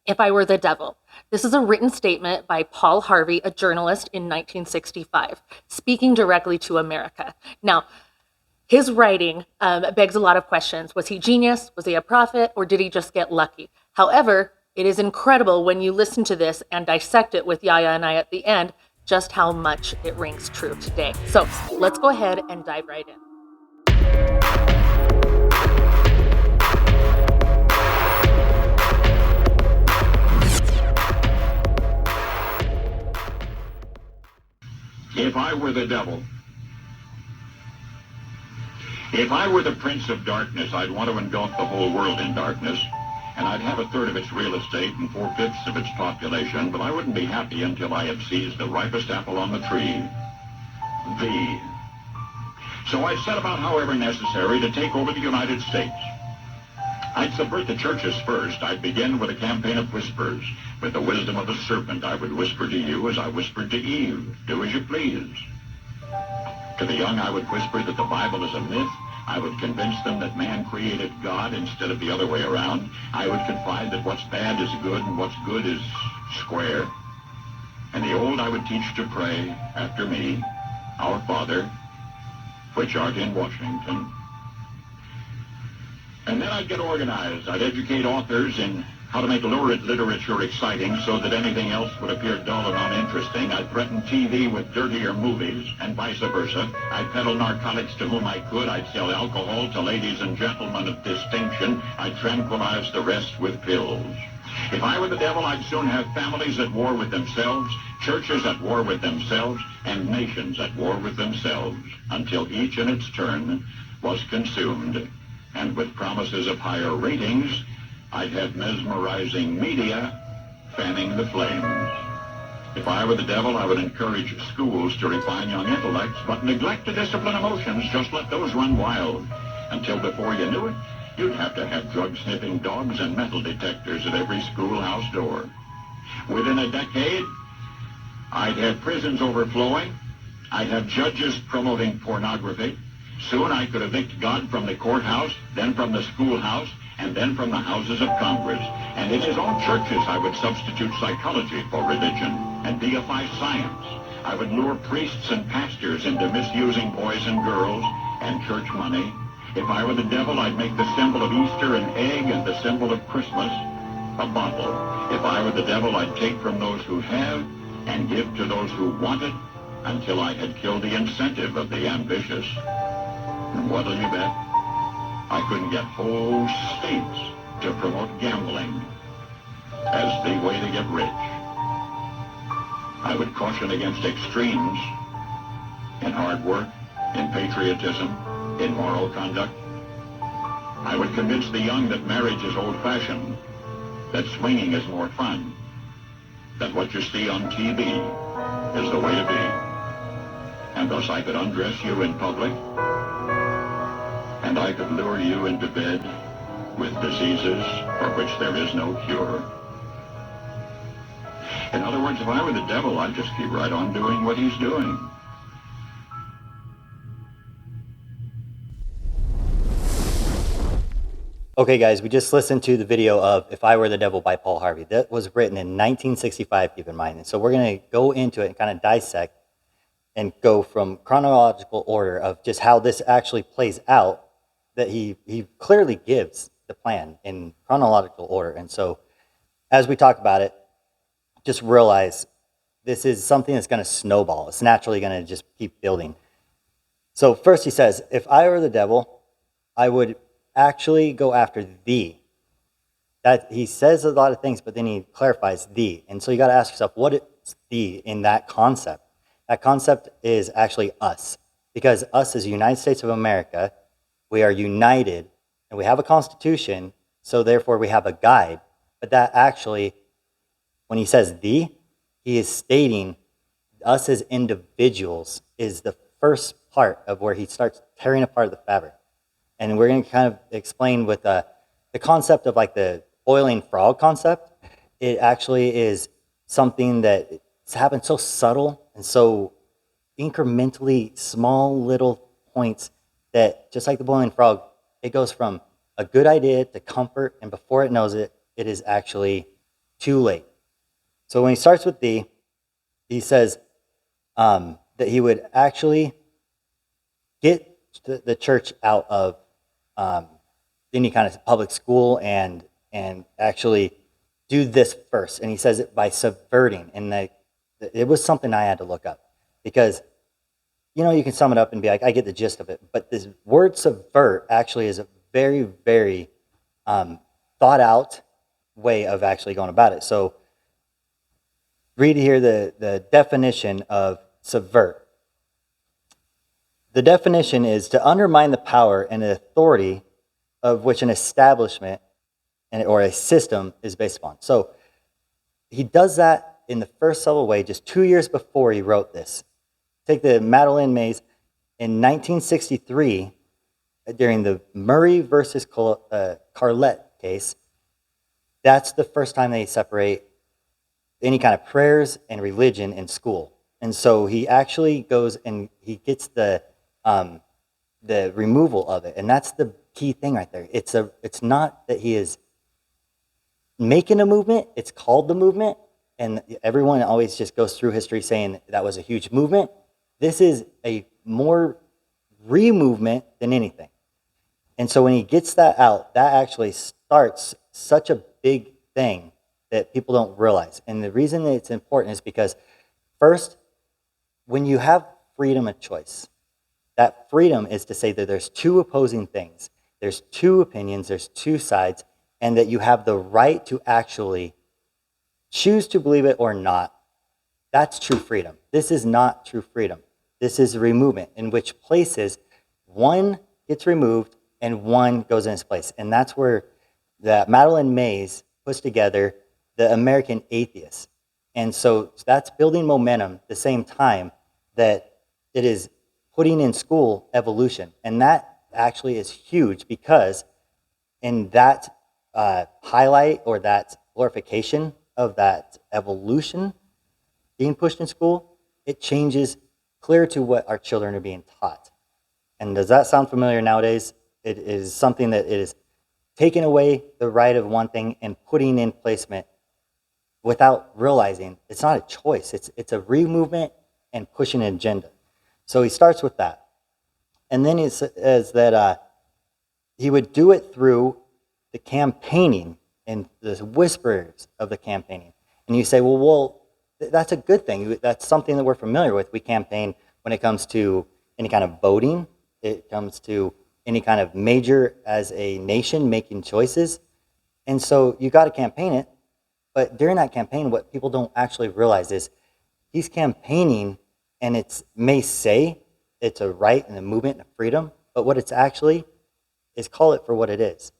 If I Were the Devil. This is a written statement by Paul Harvey, a journalist in 1965, speaking directly to America. Now, his writing begs a lot of questions. Was he genius? Was he a prophet? Or did he just get lucky? However, it is incredible when you listen to this and dissect it with Yaya and I at the end, just how much it rings true today. So let's go ahead and dive right in. If I were the devil, if I were the prince of darkness, I'd want to engulf the whole world in darkness, and I'd have a third of its real estate and four-fifths of its population, but I wouldn't be happy until I had seized the ripest apple on the tree, thee. So I'd set about, however necessary, to take over the United States. I'd subvert the churches first. I'd begin with a campaign of whispers. With the wisdom of the serpent, I would whisper to you as I whispered to Eve, do as you please. To the young, I would whisper that the Bible is a myth. I would convince them that man created God instead of the other way around. I would confide that what's bad is good and what's good is square. And the old I would teach to pray after me, Our Father, which art in Washington. And then I'd get organized. I'd educate authors in how to make lurid literature exciting so that anything else would appear dull and uninteresting. I'd threaten TV with dirtier movies and vice versa. I'd peddle narcotics to whom I could. I'd sell alcohol to ladies and gentlemen of distinction. I'd tranquilize the rest with pills. If I were the devil, I'd soon have families at war with themselves, churches at war with themselves, and nations at war with themselves, until each in its turn was consumed. And with promises of higher ratings, I'd have mesmerizing media fanning the flames. If I were the devil, I would encourage schools to refine young intellects, but neglect to discipline emotions. Just let those run wild. Until before you knew it, you'd have to have drug-sniffing dogs and metal detectors at every schoolhouse door. Within a decade, I'd have prisons overflowing. I'd have judges promoting pornography. Soon I could evict God from the courthouse, then from the schoolhouse, and then from the houses of Congress. And in his own churches, I would substitute psychology for religion and deify science. I would lure priests and pastors into misusing boys and girls and church money. If I were the devil, I'd make the symbol of Easter an egg and the symbol of Christmas a bottle. If I were the devil, I'd take from those who have and give to those who want it until I had killed the incentive of the ambitious. And what'll you bet? I couldn't get whole states to promote gambling as the way to get rich. I would caution against extremes in hard work, in patriotism, in moral conduct. I would convince the young that marriage is old-fashioned, that swinging is more fun, that what you see on TV is the way to be. And thus I could undress you in public, and I could lure you into bed with diseases for which there is no cure. In other words, if I were the devil, I'd just keep right on doing what he's doing. Okay, guys, we just listened to the video of If I Were the Devil by Paul Harvey. That was written in 1965, keep in mind. And so we're going to go into it and kind of dissect and go from chronological order of just how this actually plays out, that he clearly gives the plan in chronological order. And so as we talk about it, just realize this is something that's going to snowball. It's naturally going to just keep building. So first he says, if I were the devil, I would actually go after thee. That he says a lot of things, but then he clarifies thee. And so you got to ask yourself, what is thee in that concept? That concept is actually us. Because us as the United States of America, we are united and we have a constitution, so therefore we have a guide. But that actually, when he says thee, he is stating us as individuals is the first part of where he starts tearing apart the fabric. And we're going to kind of explain with the concept of like the boiling frog concept. It actually is something that it's happened so subtle and so incrementally small little points that just like the boiling frog, it goes from a good idea to comfort, and before it knows it, it is actually too late. So when he starts with D, he says that he would actually get the church out of any kind of public school and actually do this first. And he says it by subverting. And it was something I had to look up because, you can sum it up and be like, I get the gist of it. But this word subvert actually is a very, very thought out way of actually going about it. So read here the definition of subvert. The definition is to undermine the power and the authority of which an establishment or a system is based upon. So he does that in the first subtle way just 2 years before he wrote this. Take the Madeleine Mays in 1963, during the Murray versus Carlette case. That's the first time they separate any kind of prayers and religion in school. And so he actually goes and he gets the removal of it. And that's the key thing right there. It's not that he is making a movement, it's called the movement. And everyone always just goes through history saying that was a huge movement. This is a more re-movement than anything. And so when he gets that out, that actually starts such a big thing that people don't realize. And the reason that it's important is because, first, when you have freedom of choice, that freedom is to say that there's two opposing things. There's two opinions, there's two sides, and that you have the right to actually choose to believe it or not. That's true freedom. This is not true freedom. This is removement, in which places one gets removed and one goes in its place. And that's where that Madeleine Mays puts together the American atheists. And so that's building momentum at the same time that it is putting in school evolution. And that actually is huge because in that highlight or that glorification of that evolution being pushed in school, it changes clear to what our children are being taught. And does that sound familiar nowadays? It is something that it is taking away the right of one thing and putting in placement without realizing it's not a choice. It's a re-movement and pushing an agenda. So he starts with that. And then he says that he would do it through the campaigning and the whispers of the campaigning. And you say, well, that's a good thing. That's something that we're familiar with. We campaign when it comes to any kind of voting. It comes to any kind of major as a nation making choices. And so you got to campaign it. But during that campaign, what people don't actually realize is he's campaigning, and it may say it's a right and a movement and a freedom, but what it's actually is, call it for what it is.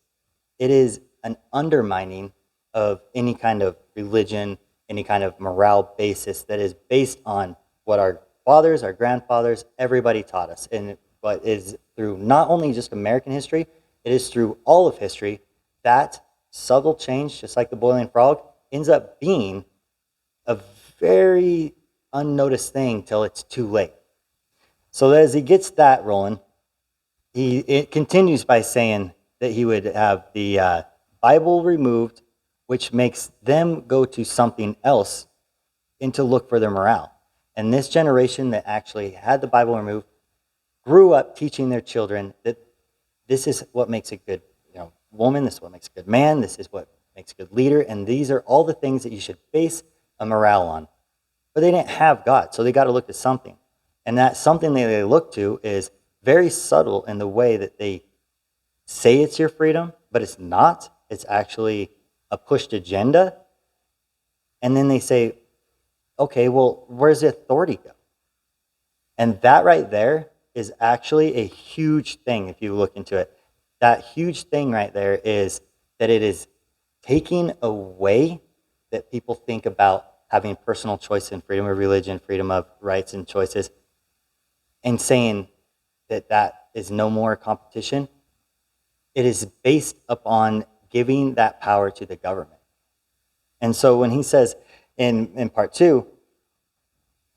It is an undermining of any kind of religion, any kind of morale basis that is based on what our fathers, our grandfathers, everybody taught us. And what is through not only just American history, it is through all of history, that subtle change, just like the boiling frog, ends up being a very unnoticed thing till it's too late. So as he gets that rolling, it continues by saying that he would have the Bible removed, which makes them go to something else and to look for their morale. And this generation that actually had the Bible removed grew up teaching their children that this is what makes a good woman, this is what makes a good man, this is what makes a good leader, and these are all the things that you should base a morale on. But they didn't have God, so they got to look to something. And that something that they look to is very subtle in the way that they say it's your freedom, but it's not. It's actually a pushed agenda. And then they say, okay, well, where's the authority go? And that right there is actually a huge thing if you look into it. That huge thing right there is that it is taking away that people think about having personal choice and freedom of religion, freedom of rights and choices, and saying that that is no more competition. It is based upon giving that power to the government. And so when he says in part 2,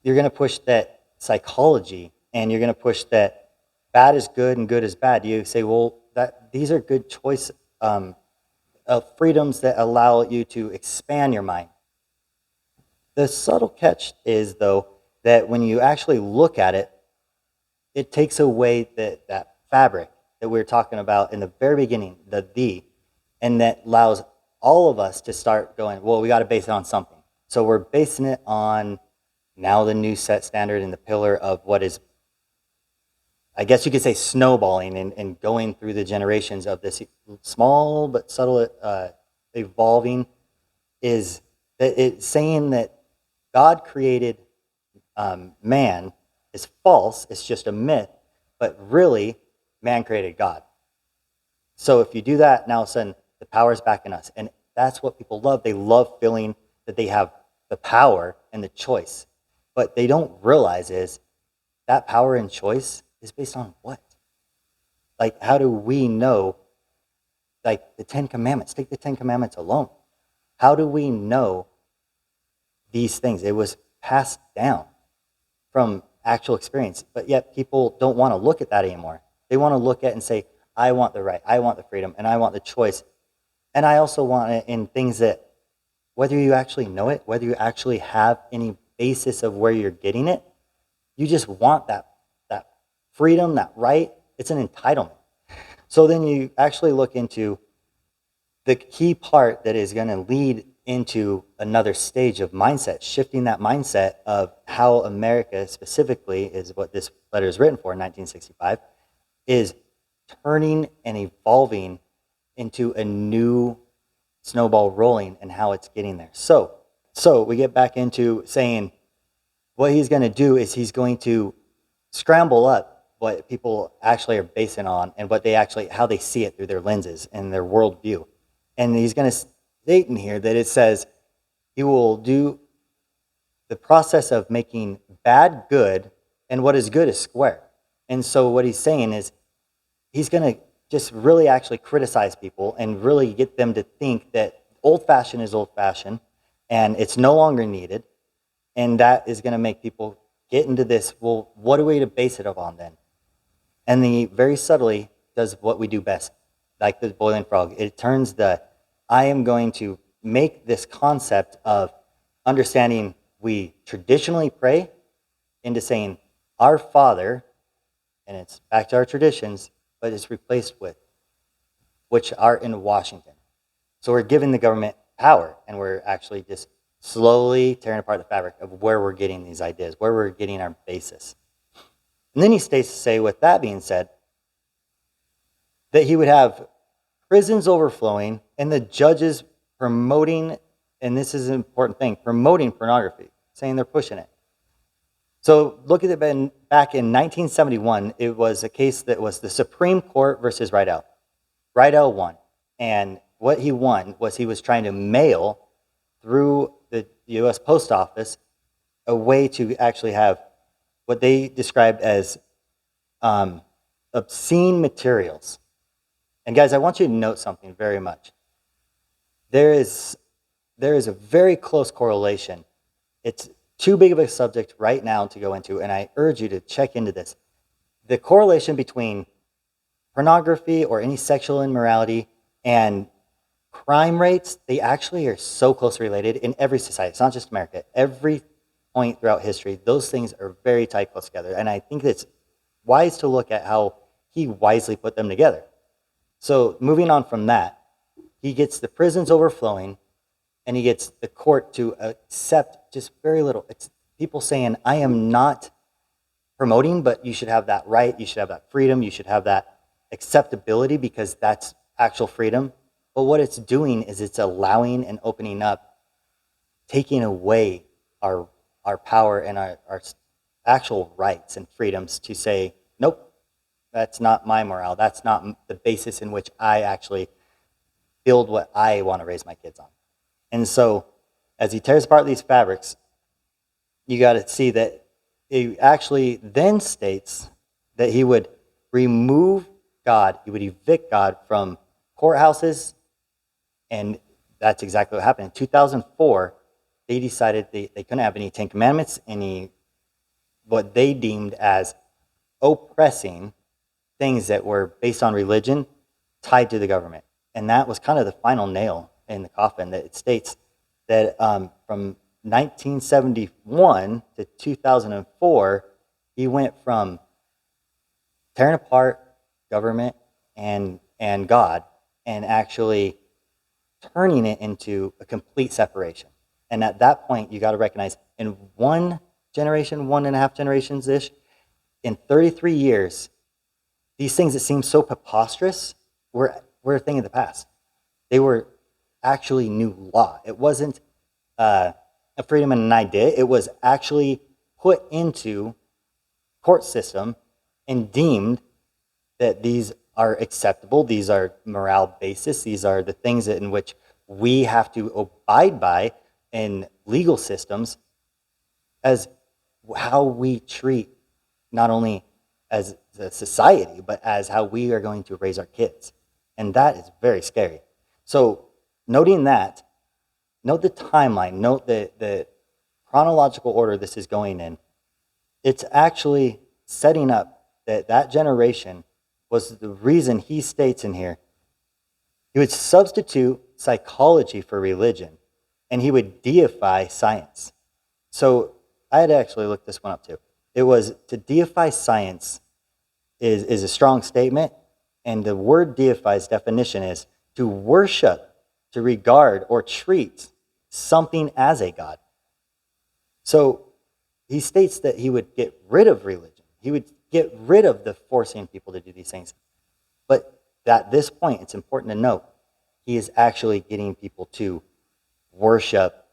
you're going to push that psychology and you're going to push that bad is good and good is bad. You say, well, these are good choice freedoms that allow you to expand your mind. The subtle catch is, though, that when you actually look at it, it takes away that fabric that we were talking about in the very beginning, and that allows all of us to start going, well, we got to base it on something. So we're basing it on now the new set standard and the pillar of what is, I guess you could say, snowballing and going through the generations of this small but subtle evolving, is that it's saying that God created man is false. It's just a myth, but really, man created God. So if you do that, now all of a sudden the power is back in us, and that's what people love. They love feeling that they have the power and the choice. But they don't realize is that power and choice is based on what? Like, how do we know, like the 10 Commandments? Take the 10 Commandments alone. How do we know these things? It was passed down from actual experience. But yet people don't want to look at that anymore. They want to look at and say, I want the right, I want the freedom, and I want the choice. And I also want it in things that, whether you actually know it, whether you actually have any basis of where you're getting it, you just want that freedom, that right. It's an entitlement. So then you actually look into the key part that is going to lead into another stage of mindset, shifting that mindset of how America specifically is what this letter is written for in 1965, is turning and evolving into a new snowball rolling and how it's getting there. So we get back into saying what he's going to do is he's going to scramble up what people actually are basing on and what they actually, how they see it through their lenses and their worldview. And he's going to state in here that it says he will do the process of making bad good, and what is good is square. And so what he's saying is he's going to just really actually criticize people and really get them to think that old-fashioned is old-fashioned and it's no longer needed. And that is going to make people get into this, well, what are we to base it upon then? And he very subtly does what we do best, like the boiling frog. It turns I am going to make this concept of understanding we traditionally pray into saying, our Father, and it's back to our traditions, but it's replaced with, which are in Washington. So we're giving the government power, and we're actually just slowly tearing apart the fabric of where we're getting these ideas, where we're getting our basis. And then he states to say, with that being said, that he would have prisons overflowing and the judges promoting, and this is an important thing, promoting pornography, saying they're pushing it. So look at it back in 1971, it was a case that was the Supreme Court versus Rydell. Rydell won. And what he won was he was trying to mail through the U.S. Post Office a way to actually have what they described as obscene materials. And guys, I want you to note something very much. There is a very close correlation. It's too big of a subject right now to go into, and I urge you to check into this. The correlation between pornography or any sexual immorality and crime rates, they actually are so closely related in every society. It's not just America. Every point throughout history, those things are very tight close together. And I think it's wise to look at how he wisely put them together. So moving on from that, he gets the prisons overflowing, and he gets the court to accept just very little. It's people saying, I am not promoting, but you should have that right, you should have that freedom, you should have that acceptability because that's actual freedom. But what it's doing is it's allowing and opening up, taking away our power and our actual rights and freedoms to say, nope, that's not my morale. That's not the basis in which I actually build what I want to raise my kids on. And so as he tears apart these fabrics, you got to see that he actually then states that he would remove God, he would evict God from courthouses, and that's exactly what happened. In 2004, they decided they couldn't have any 10 Commandments, any what they deemed as oppressing things that were based on religion tied to the government. And that was kind of the final nail in the coffin. That it states that from 1971 to 2004, he went from tearing apart government and God, and actually turning it into a complete separation. And at that point, you got to recognize in one generation, 1.5 generations ish, in 33 years, these things that seem so preposterous were a thing of the past. They were actually new law. It wasn't a freedom and an idea. It was actually put into court system and deemed that these are acceptable. These are morale basis. These are the things in which we have to abide by in legal systems as how we treat not only as a society, but as how we are going to raise our kids. And that is very scary. So noting that, note the timeline, note the chronological order this is going in. It's actually setting up that generation was the reason he states in here. He would substitute psychology for religion, and he would deify science. So I had to actually look this one up too. It was to deify science is a strong statement, and the word deify's definition is to worship, to regard, or treat something as a god. So he states that he would get rid of religion. He would get rid of the forcing people to do these things. But at this point, it's important to note, he is actually getting people to worship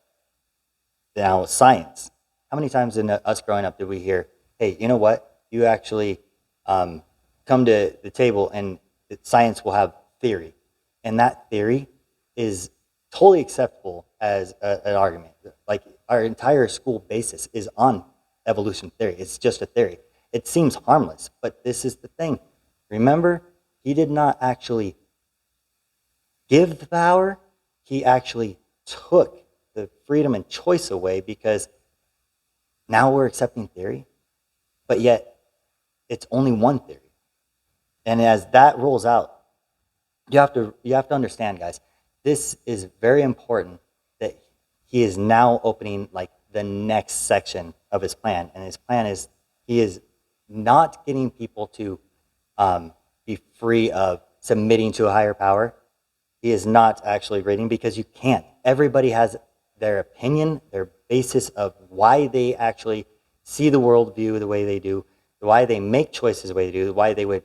now science. How many times in us growing up did we hear, hey, you know what? You actually come to the table and science will have theory. And that theory is totally acceptable as an argument. Like our entire school basis is on evolution theory. It's just a theory. It seems harmless, but this is the thing. Remember, he did not actually give the power. He actually took the freedom and choice away, because now we're accepting theory, but yet it's only one theory. And as that rolls out, you have to understand, guys, this is very important, that he is now opening like the next section of his plan. And his plan is, he is not getting people to be free of submitting to a higher power. He is not actually rating, because you can't. Everybody has their opinion, their basis of why they actually see the worldview the way they do, why they make choices the way they do, why they would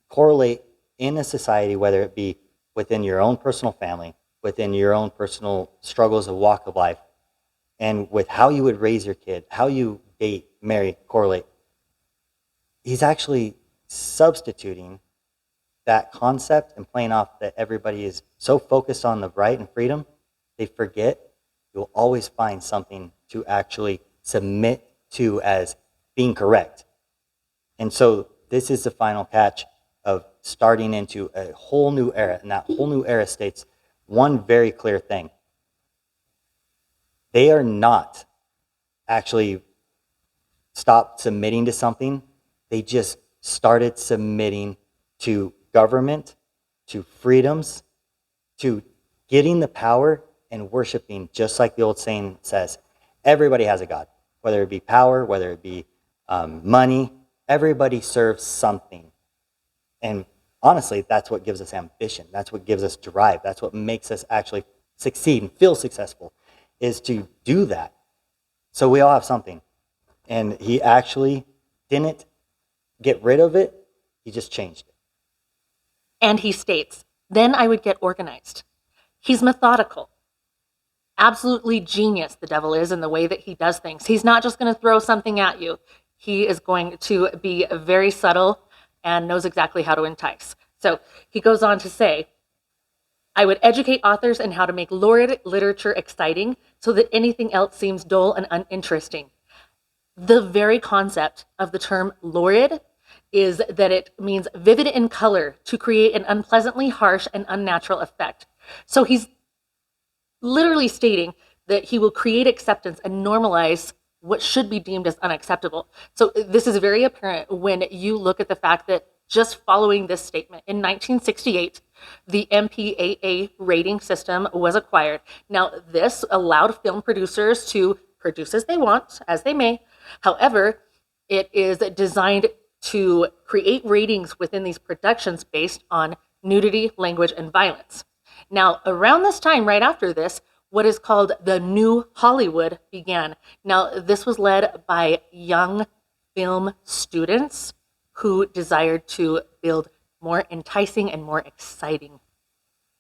correlate in a society, whether it be within your own personal family, within your own personal struggles of walk of life, and with how you would raise your kid, how you date, marry, correlate. He's actually substituting that concept and playing off that everybody is so focused on the right and freedom, they forget you'll always find something to actually submit to as being correct. And so this is the final catch of starting into a whole new era. And that whole new era states one very clear thing. They are not actually stopped submitting to something. They just started submitting to government, to freedoms, to getting the power and worshiping, just like the old saying says, everybody has a God, whether it be power, whether it be money, everybody serves something. And honestly, that's what gives us ambition. That's what gives us drive. That's what makes us actually succeed and feel successful, is to do that. So we all have something. And he actually didn't get rid of it. He just changed it. And he states, then I would get organized. He's methodical. Absolutely genius, the devil is, in the way that he does things. He's not just going to throw something at you. He is going to be very subtle and knows exactly how to entice. So he goes on to say, I would educate authors in how to make lurid literature exciting so that anything else seems dull and uninteresting. The very concept of the term lurid is that it means vivid in color to create an unpleasantly harsh and unnatural effect. So he's literally stating that he will create acceptance and normalize what should be deemed as unacceptable. So this is very apparent when you look at the fact that just following this statement. In 1968, the MPAA rating system was acquired. Now, this allowed film producers to produce as they want, as they may. However, it is designed to create ratings within these productions based on nudity, language, and violence. Now, around this time, right after this, what is called the New Hollywood began. Now, this was led by young film students who desired to build more enticing and more exciting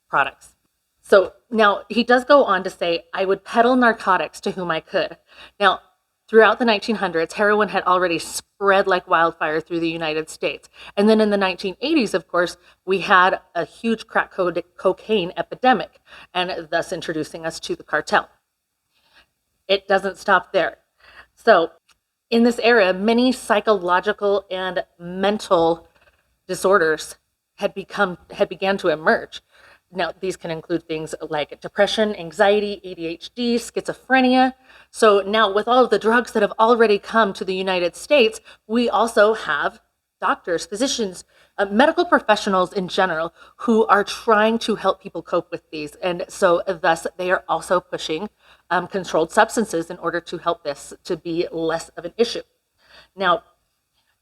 products. So now he does go on to say, I would peddle narcotics to whom I could. Now, throughout the 1900s, heroin had already spread like wildfire through the United States. And then in the 1980s, of course, we had a huge crack cocaine epidemic, and thus introducing us to the cartel. It doesn't stop there. So in this era, many psychological and mental disorders had began to emerge. Now, these can include things like depression, anxiety, ADHD, schizophrenia. So now, with all of the drugs that have already come to the United States, we also have doctors, physicians, medical professionals in general who are trying to help people cope with these. And so thus they are also pushing controlled substances in order to help this to be less of an issue. Now,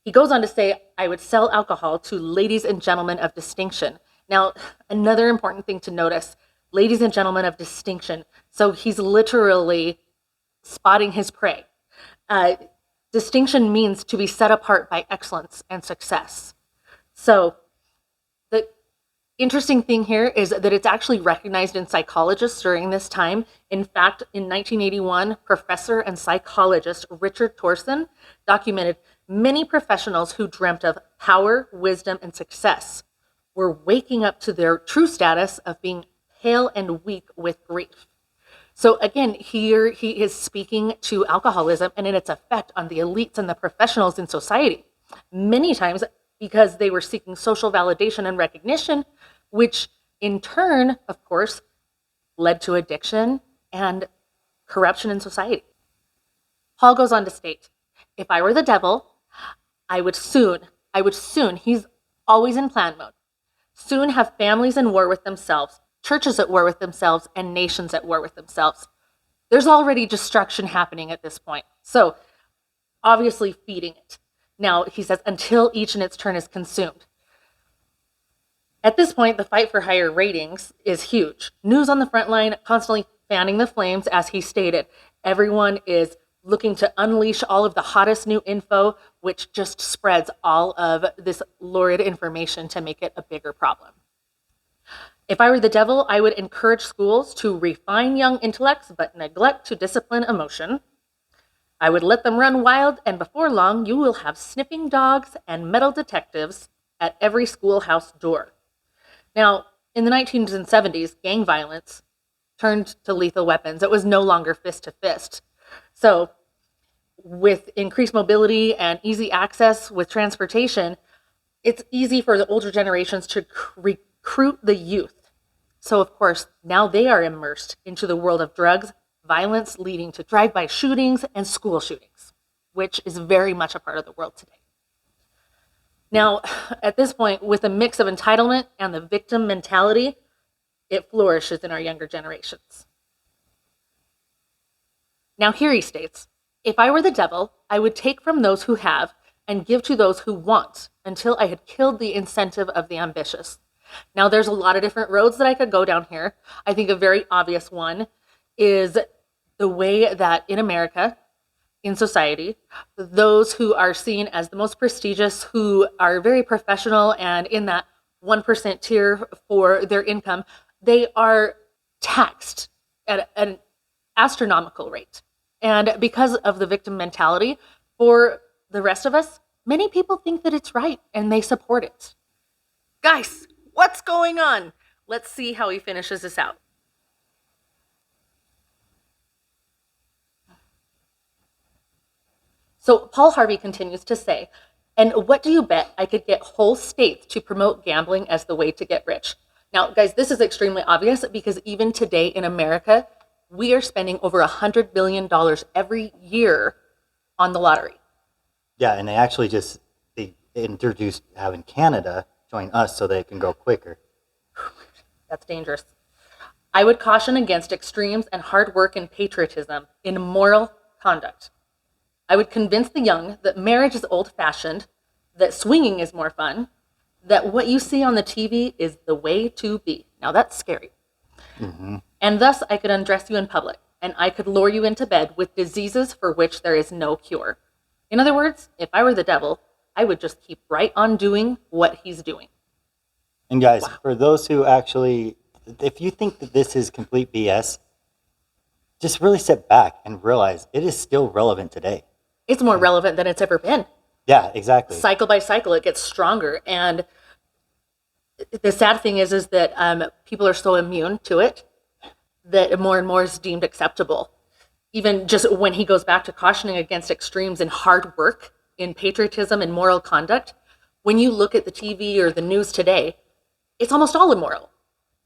he goes on to say, I would sell alcohol to ladies and gentlemen of distinction. Now, another important thing to notice, ladies and gentlemen of distinction. So he's literally spotting his prey. Distinction means to be set apart by excellence and success. So the interesting thing here is that it's actually recognized in psychologists during this time. In fact, in 1981, professor and psychologist Richard Torsen documented many professionals who dreamt of power, wisdom, and success were waking up to their true status of being pale and weak with grief. So again, here he is speaking to alcoholism and in its effect on the elites and the professionals in society. Many times because they were seeking social validation and recognition, which in turn, of course, led to addiction and corruption in society. Paul goes on to state, if I were the devil, I would soon, he's always in plan mode, soon have families in war with themselves, churches at war with themselves, and nations at war with themselves. There's already destruction happening at this point. So, obviously feeding it. Now, he says, until each in its turn is consumed. At this point, the fight for higher ratings is huge. News on the front line, constantly fanning the flames, as he stated. Everyone is looking to unleash all of the hottest new info, which just spreads all of this lurid information to make it a bigger problem. If I were the devil, I would encourage schools to refine young intellects but neglect to discipline emotion. I would let them run wild, and before long, you will have sniffing dogs and metal detectives at every schoolhouse door. Now, in the 1970s, gang violence turned to lethal weapons. It was no longer fist to fist. So, with increased mobility and easy access with transportation, it's easy for the older generations to recruit the youth. So, of course, now they are immersed into the world of drugs, violence leading to drive-by shootings and school shootings, which is very much a part of the world today. Now, at this point, with a mix of entitlement and the victim mentality, it flourishes in our younger generations. Now, here he states, if I were the devil, I would take from those who have and give to those who want until I had killed the incentive of the ambitious. Now, there's a lot of different roads that I could go down here. I think a very obvious one is the way that in America, in society, those who are seen as the most prestigious, who are very professional and in that 1% tier for their income, they are taxed at an astronomical rate. And because of the victim mentality, for the rest of us, many people think that it's right and they support it. Guys, what's going on? Let's see how he finishes this out. So Paul Harvey continues to say, and what do you bet I could get whole states to promote gambling as the way to get rich? Now, guys, this is extremely obvious because even today in America, we are spending over $100 billion every year on the lottery. Yeah, and they actually they introduced having Canada join us so that it can go quicker. That's dangerous. I would caution against extremes and hard work and patriotism in moral conduct. I would convince the young that marriage is old-fashioned, that swinging is more fun, that what you see on the TV is the way to be. Now that's scary. And thus I could undress you in public, and I could lure you into bed with diseases for which there is no cure. In other words, if I were the devil, I would just keep right on doing what he's doing. And guys, for those who actually, if you think that this is complete BS, just really sit back and realize it is still relevant today. It's more relevant than it's ever been. Yeah, exactly. Cycle by cycle, it gets stronger. And the sad thing is that people are so immune to it that more and more is deemed acceptable. Even just when he goes back to cautioning against extremes in hard work, in patriotism and moral conduct, when you look at the TV or the news today, it's almost all immoral.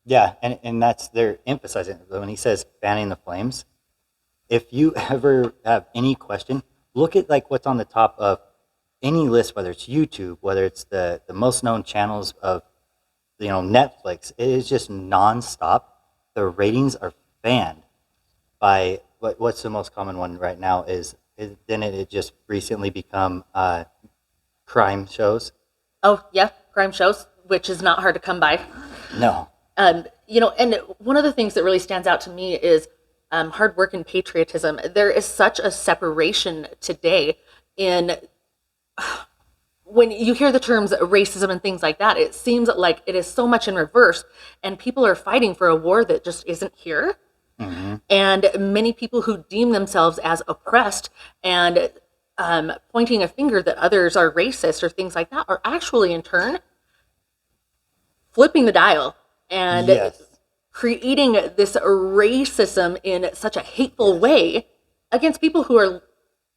Yeah, and that's, they're emphasizing when he says fanning the flames. If you ever have any question, look at like what's on the top of any list, whether it's YouTube, whether it's the most known channels of, Netflix. It is just nonstop. The ratings are fanned by what's the most common one right now is then it just recently become crime shows. Oh, yeah, crime shows, which is not hard to come by. No. And one of the things that really stands out to me is hard work and patriotism. There is such a separation today in when you hear the terms racism and things like that, it seems like it is so much in reverse, and people are fighting for a war that just isn't here. And many people who deem themselves as oppressed and pointing a finger that others are racist or things like that are actually in turn flipping the dial and Yes. creating this racism in such a hateful way against people who are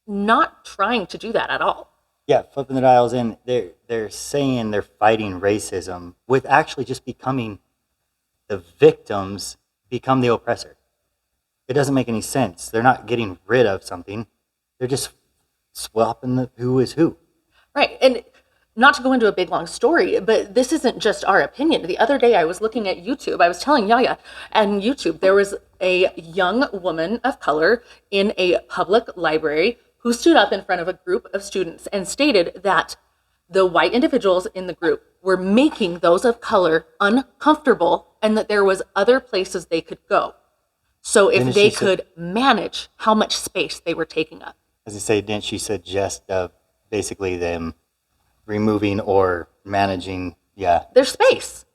not trying to do that at all. Yeah, flipping the dials in. They're saying they're fighting racism with actually just becoming the victims become the oppressor. It doesn't make any sense. They're not getting rid of something. They're just swapping the who is who. Right. And not to go into a big long story, but this isn't just our opinion. The other day I was looking at YouTube. I was telling Yaya, and YouTube, there was a young woman of color in a public library who stood up in front of a group of students and stated that the white individuals in the group were making those of color uncomfortable and that there was other places they could go. So if Didn't they she could manage how much space they were taking up. As I say, didn't she suggest basically them removing or managing, Their space.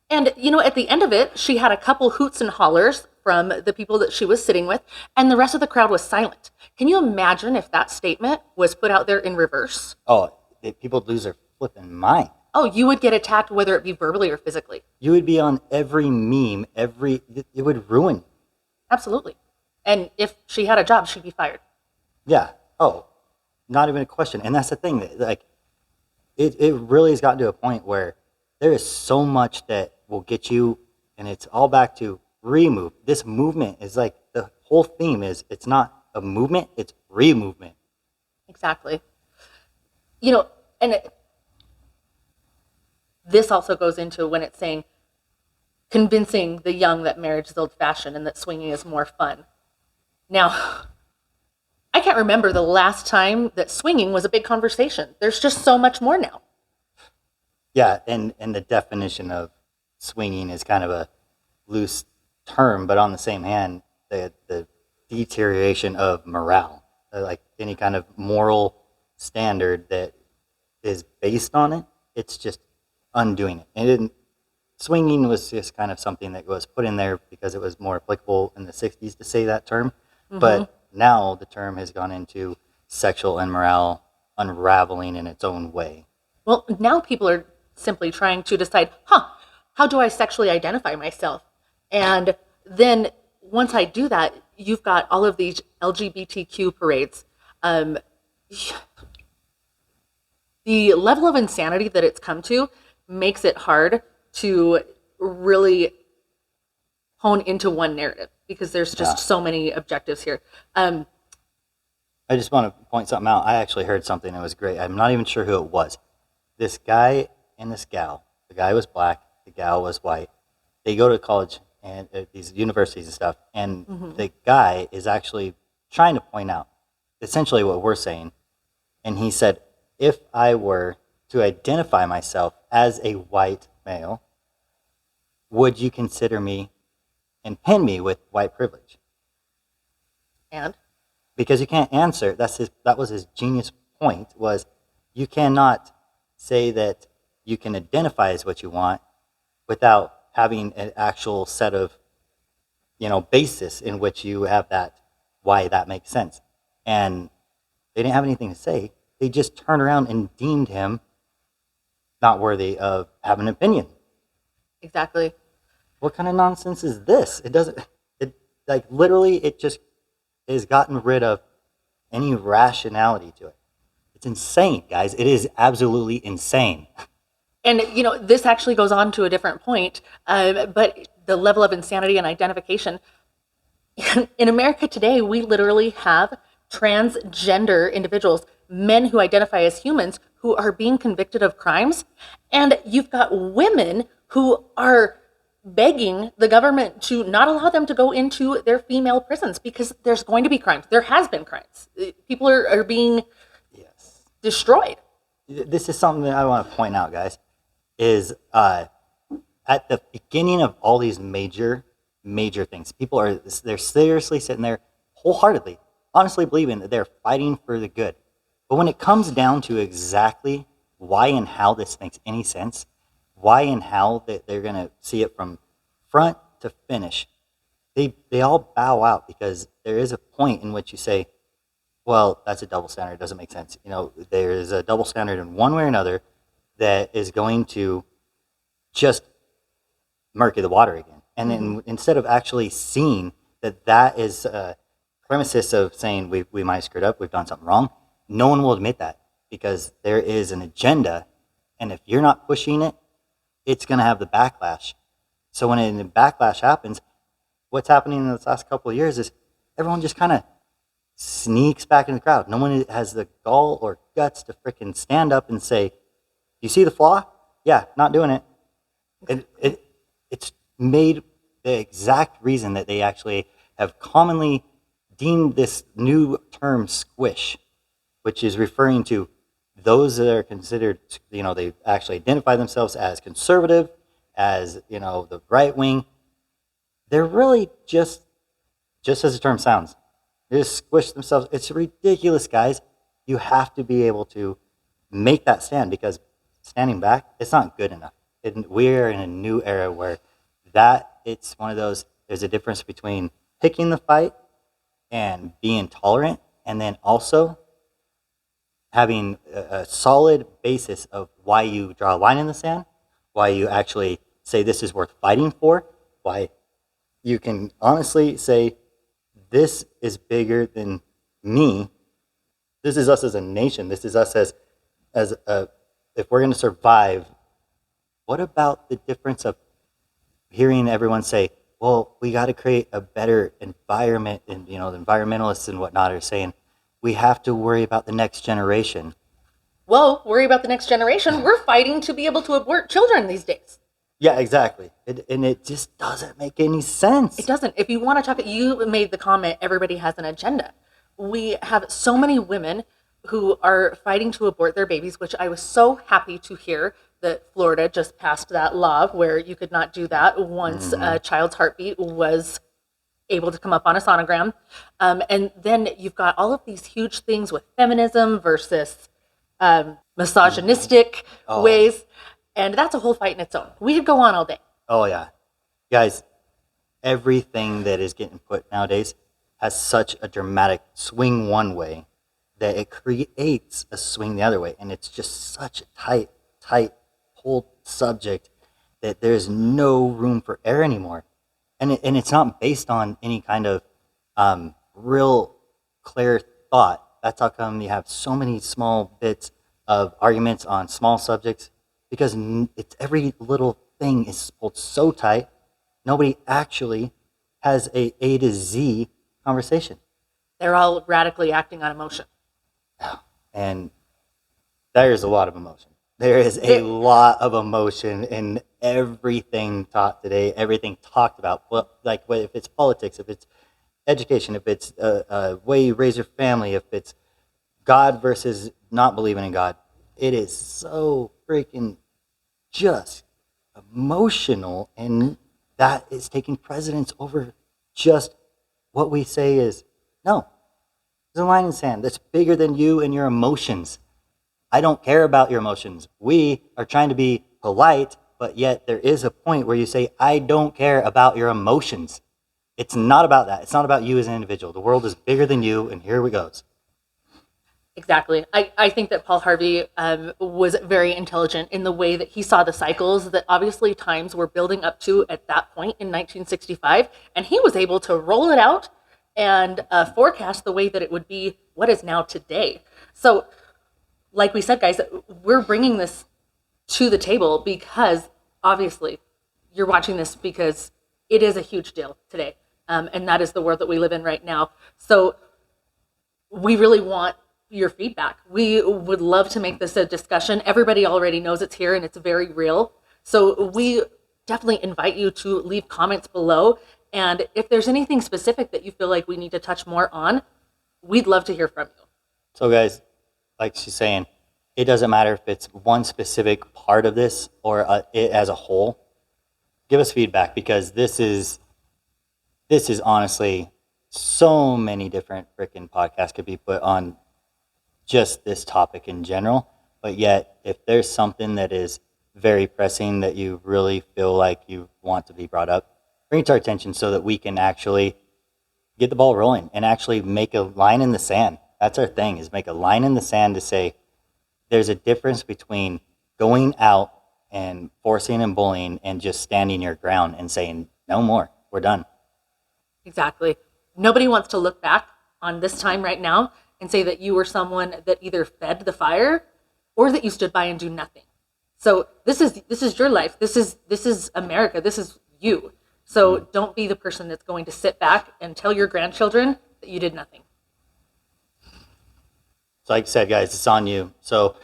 And, at the end of it, she had a couple hoots and hollers from the people that she was sitting with, and the rest of the crowd was silent. Can you imagine if that statement was put out there in reverse? Oh, people lose their flipping mind. Oh, you would get attacked, whether it be verbally or physically. You would be on every meme, it would ruin you. Absolutely. And if she had a job, she'd be fired. Yeah. Oh, not even a question. And that's the thing, like, it really has gotten to a point where there is so much that will get you, and it's all back to remove. This movement is like, the whole theme is, it's not a movement, it's re-movement. Exactly. This also goes into when it's saying, convincing the young that marriage is old-fashioned and that swinging is more fun. Now, I can't remember the last time that swinging was a big conversation. There's just so much more now. Yeah, and the definition of swinging is kind of a loose term, but on the same hand, the deterioration of morale, like any kind of moral standard that is based on it, it's just undoing it. And swinging was just kind of something that was put in there because it was more applicable in the 60s to say that term. But now the term has gone into sexual immoral unraveling in its own way. Well, now people are simply trying to decide, how do I sexually identify myself? And then once I do that, you've got all of these LGBTQ parades. The level of insanity that it's come to makes it hard to really hone into one narrative because there's just so many objectives here. I just want to point something out. I actually heard something that was great. I'm not even sure who it was, this guy and this gal. The guy was black, the gal was white. They go to college and these universities and stuff, and the guy is actually trying to point out essentially what we're saying. And he said, if I were to identify myself as a white male, would you consider me and pin me with white privilege? And Because you can't answer. That was his genius point, was you cannot say that you can identify as what you want without having an actual set of, basis in which you have why that makes sense. And they didn't have anything to say. They just turned around and deemed him not worthy of having an opinion. exactly. What kind of nonsense is this? It just has gotten rid of any rationality to it. It's insane, guys. It is absolutely insane. And, this actually goes on to a different point, but the level of insanity and identification. In America today, we literally have transgender individuals, men who identify as humans, who are being convicted of crimes. And you've got women who are begging the government to not allow them to go into their female prisons because there's going to be crimes. There has been crimes. People are being Yes. destroyed. This is something that I want to point out, guys, is at the beginning of all these major things, they're seriously sitting there wholeheartedly, honestly believing that they're fighting for the good. But when it comes down to exactly why and how this makes any sense, why and how that they're going to see it from front to finish, they all bow out, because there is a point in which you say, well, that's a double standard. It doesn't make sense. There is a double standard in one way or another that is going to just murky the water again. And then instead of actually seeing that is a premises of saying we might have screwed up, we've done something wrong, no one will admit that, because there is an agenda. And if you're not pushing it, it's going to have the backlash. So when the backlash happens, what's happening in this last couple of years is everyone just kind of sneaks back in the crowd. No one has the gall or guts to freaking stand up and say, you see the flaw? Yeah, not doing it. It's made the exact reason that they actually have commonly deemed this new term squish, which is referring to those that are considered, they actually identify themselves as conservative, as, the right wing. They're really just as the term sounds. They just squish themselves. It's ridiculous, guys. You have to be able to make that stand, because standing back, it's not good enough. We're in a new era where it's one of those, there's a difference between picking the fight and being tolerant, and then also having a solid basis of why you draw a line in the sand, why you actually say this is worth fighting for, why you can honestly say this is bigger than me. This is us as a nation. This is us as if we're going to survive. What about the difference of hearing everyone say, well, we got to create a better environment, and the environmentalists and whatnot are saying we have to worry about the next generation. Well, worry about the next generation. We're fighting to be able to abort children these days. Yeah, exactly. And it just doesn't make any sense. It doesn't. If you want to talk, you made the comment, everybody has an agenda. We have so many women who are fighting to abort their babies, which I was so happy to hear that Florida just passed that law where you could not do that once a child's heartbeat was able to come up on a sonogram. And then you've got all of these huge things with feminism versus misogynistic ways. And that's a whole fight in its own. We could go on all day. Oh, yeah. Guys, everything that is getting put nowadays has such a dramatic swing one way that it creates a swing the other way. And it's just such a tight, pulled subject that there's no room for error anymore. And it's not based on any kind of real clear thought. That's how come you have so many small bits of arguments on small subjects, because it's every little thing is pulled so tight, nobody actually has a to Z conversation. They're all radically acting on emotion. And there's a lot of emotion. There is a lot of emotion in everything taught today, everything talked about. Well, like if it's politics, if it's education, if it's way you raise your family, if it's God versus not believing in God, it is so freaking just emotional, and that is taking precedence over just what we say is no. There's a line in the sand that's bigger than you and your emotions. I don't care about your emotions. We are trying to be polite, but yet there is a point where you say, I don't care about your emotions. It's not about that. It's not about you as an individual. The world is bigger than you, and here we goes. Exactly. I think that Paul Harvey was very intelligent in the way that he saw the cycles that obviously times were building up to at that point in 1965. And he was able to roll it out and forecast the way that it would be what is now today. So, like we said, guys, we're bringing this to the table because obviously you're watching this because it is a huge deal today. And that is the world that we live in right now. So we really want your feedback. We would love to make this a discussion. Everybody already knows it's here and it's very real. So we definitely invite you to leave comments below. And if there's anything specific that you feel like we need to touch more on, we'd love to hear from you. So, guys, like she's saying, it doesn't matter if it's one specific part of this or it as a whole. Give us feedback, because this is honestly so many different freaking podcasts could be put on just this topic in general. But yet, if there's something that is very pressing that you really feel like you want to be brought up, bring it to our attention so that we can actually get the ball rolling and actually make a line in the sand. That's our thing, is make a line in the sand to say there's a difference between going out and forcing and bullying and just standing your ground and saying, no more, we're done. Exactly. Nobody wants to look back on this time right now and say that you were someone that either fed the fire or that you stood by and do nothing. So this is your life. This is America. This is you. So don't be the person that's going to sit back and tell your grandchildren that you did nothing. So like I said, guys, it's on you. So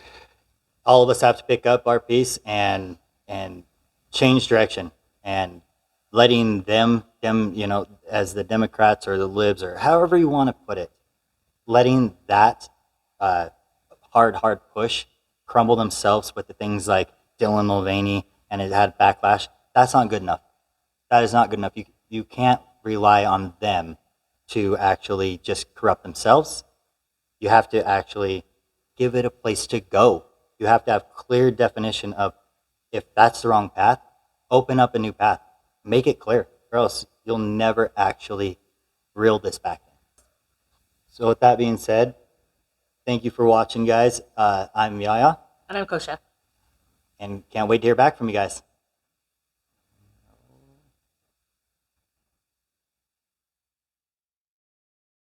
all of us have to pick up our piece and change direction, and letting them, as the Democrats or the libs or however you want to put it, letting that hard push crumble themselves with the things like Dylan Mulvaney, and it had backlash. That's not good enough. That is not good enough. You can't rely on them to actually just corrupt themselves. You have to actually give it a place to go. You have to have clear definition of, if that's the wrong path, open up a new path. Make it clear, or else you'll never actually reel this back in. So with that being said, thank you for watching, guys. I'm Yaya. And I'm Kosha. And can't wait to hear back from you guys.